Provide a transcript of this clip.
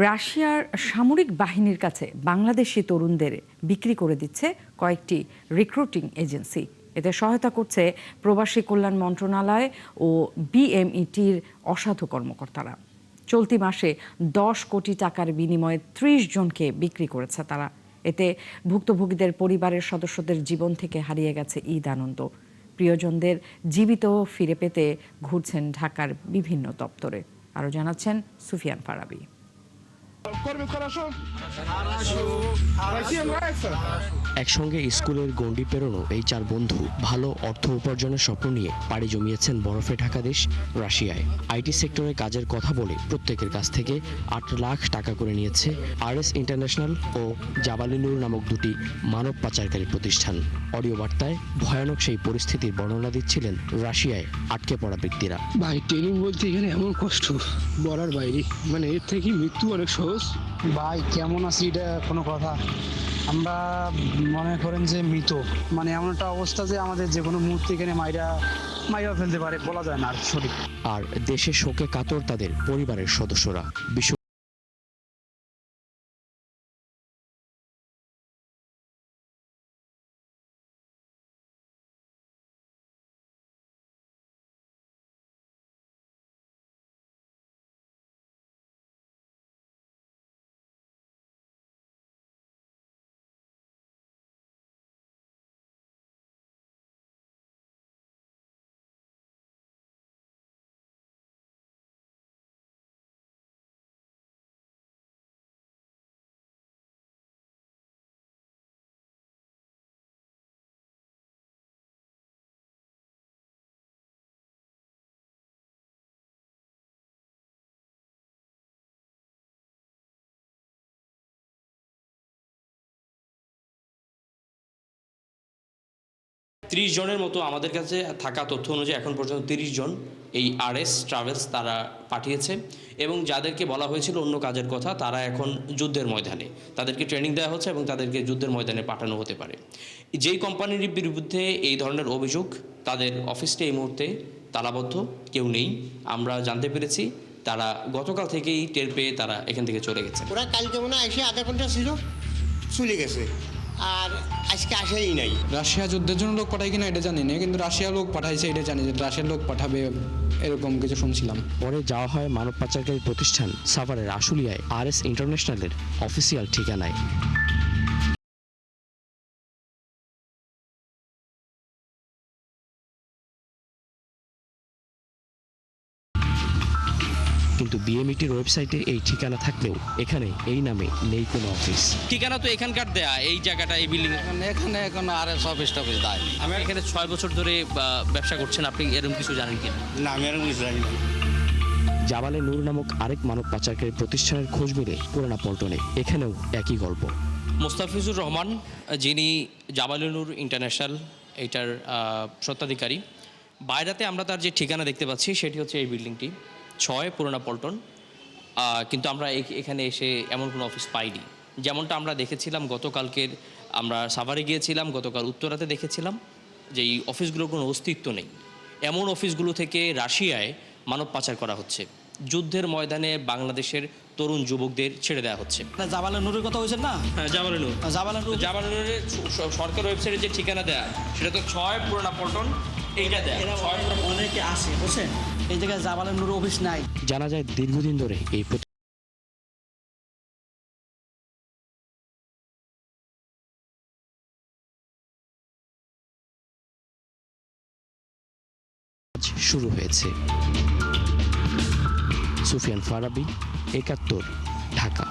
রাশিয়ার সামরিক বাহিনীর কাছে বাংলাদেশি তরুণদের বিক্রি করে দিচ্ছে কয়েকটি রিক্রুটিং এজেন্সি। এতে সহায়তা করছে প্রবাসী কল্যাণ মন্ত্রণালয় ও বিএমইটির অসাধু কর্মকর্তারা। চলতি মাসে 10 কোটি টাকার বিনিময়ে 30 জনকে বিক্রি করেছে তারা। এতে ভুক্তভোগীদের পরিবারের সদস্যদের জীবন থেকে হারিয়ে গেছে ঈদ আনন্দ। প্রিয়জনদের জীবিত ফিরে পেতে ঘুরছেন ঢাকার বিভিন্ন দপ্তরে। আরও জানাচ্ছেন সুফিয়ান ফারাবি। একসঙ্গে স্কুলের গণ্ডি পেরোনো এই 4 বন্ধু ভালো অর্থ উপার্জনের স্বপ্ন নিয়ে পাড়ি জমিয়েছেন বরফে ঢাকা দেশ রাশিয়ায়। আইটি সেক্টরে কাজের কথা বলে প্রত্যেকের কাছ থেকে 8 লাখ টাকা করে নিয়েছে আরএস ইন্টারন্যাশনাল ও জাবালিনুর নামক দুটি মানব পাচারকারী প্রতিষ্ঠান। অডিও বার্তায় ভয়ানক সেই পরিস্থিতির বর্ণনা দিচ্ছিলেন রাশিয়ায় আটকে পড়া ব্যক্তিরা। ভাই ট্রেনিং বলতে এখানে এমন কষ্ট বলার বাইরে, মানে এর থেকে মৃত্যু অনেক সহজ। ভাই কেমন আছি এটা কোনো কথা, আমরা মনে করেন যে মৃত, মানে এমন একটা অবস্থা যে আমাদের যে কোনো মুহূর্তে এখানে মাইরা ফেলতে পারে, বলা যায় না আর সঠিক। আর দেশে শোকে কাতর তাদের পরিবারের সদস্যরা। ত্রিশ জনের মতো আমাদের কাছে থাকা তথ্য অনুযায়ী এখন পর্যন্ত 30 জন এই আরএস ট্রাভেলস তারা পাঠিয়েছে, এবং যাদেরকে বলা হয়েছিল অন্য কাজের কথা তারা এখন যুদ্ধের ময়দানে, তাদেরকে ট্রেনিং দেওয়া হচ্ছে এবং তাদেরকে যুদ্ধের ময়দানে পাঠানো হতে পারে। যেই কোম্পানির বিরুদ্ধে এই ধরনের অভিযোগ, তাদের অফিসটা এই মুহূর্তে তালাবদ্ধ, কেউ নেই। আমরা জানতে পেরেছি তারা গতকাল থেকেই টের পেয়ে তারা এখান থেকে চলে গেছে। ওরা কালকে মনে হয় এসে আধা ঘন্টা ছিল, চলে গেছে, আর আজকে আসেই নাই। রাশিয়া যুদ্ধের জন্য লোক পাঠায় কিনা এটা জানি না, কিন্তু রাশিয়া লোক পাঠাইছে এটা জানি, যে রাশিয়ার লোক পাঠাবে এরকম কিছু শুনছিলাম। পরে যাওয়া হয় মানব পাচারকারী প্রতিষ্ঠান সাভারের আশুলিয়ায় আরএস ইন্টারন্যাশনালের অফিসিয়াল ঠিকানায়। কিন্তু বিএমইটির ওয়েবসাইটে এই ঠিকানা থাকলেও এখানে এই নামে নেই কোনো অফিস। ঠিকানা তো এখানকার দেয়া, এই জায়গাটা, এই বিল্ডিং এখানে এখন আরএস অফিস টফিস দেয়। আমি এখানে 6 বছর ধরে ব্যবসা করছেন, আপনি এরকম কিছু জানেন কিনা? না, আমি এরকম কিছু জানি না। জাবালে নূর নামক আরেক মানব পাচারকারী প্রতিষ্ঠানের খোঁজ মেলে পুরানা পল্টনে, এখানেও একই গল্প। মোস্তাফিজুর রহমান, যিনি জাবালে নূর ইন্টারন্যাশনাল এইটার স্বত্বাধিকারী, বাইরেতে আমরা তার যে ঠিকানা দেখতে পাচ্ছি সেটি হচ্ছে এই বিল্ডিংটি 6 পুরানা পল্টন। কিন্তু আমরা এখানে এসে এমন কোনো অফিস পাইনি। যেমনটা আমরা দেখেছিলাম গতকালকের, আমরা সাভারে গিয়েছিলাম, গতকাল উত্তরাতে দেখেছিলাম যে এই অফিসগুলোর কোনো অস্তিত্ব নেই। এমন অফিসগুলো থেকে রাশিয়ায় মানব পাচার করা হচ্ছে, যুদ্ধের ময়দানে বাংলাদেশের তরুণ যুবকদের ছেড়ে দেওয়া হচ্ছে। জাবালে নূরের কথা হয়েছে না? হ্যাঁ, জাবালে নূরের সরকার ওয়েবসাইটে যে ঠিকানা দেয়া সেটা তো 6 পুরানা পল্টন, এইটা দেয়া। অনেকে আসে বুঝছেন, এই জায়গায় জাবালে নূর অফিস নাই। জানা যায় দীর্ঘদিন ধরে এই শুরু হয়েছে। সুফিয়ান ফারাবি, 71, ঢাকা।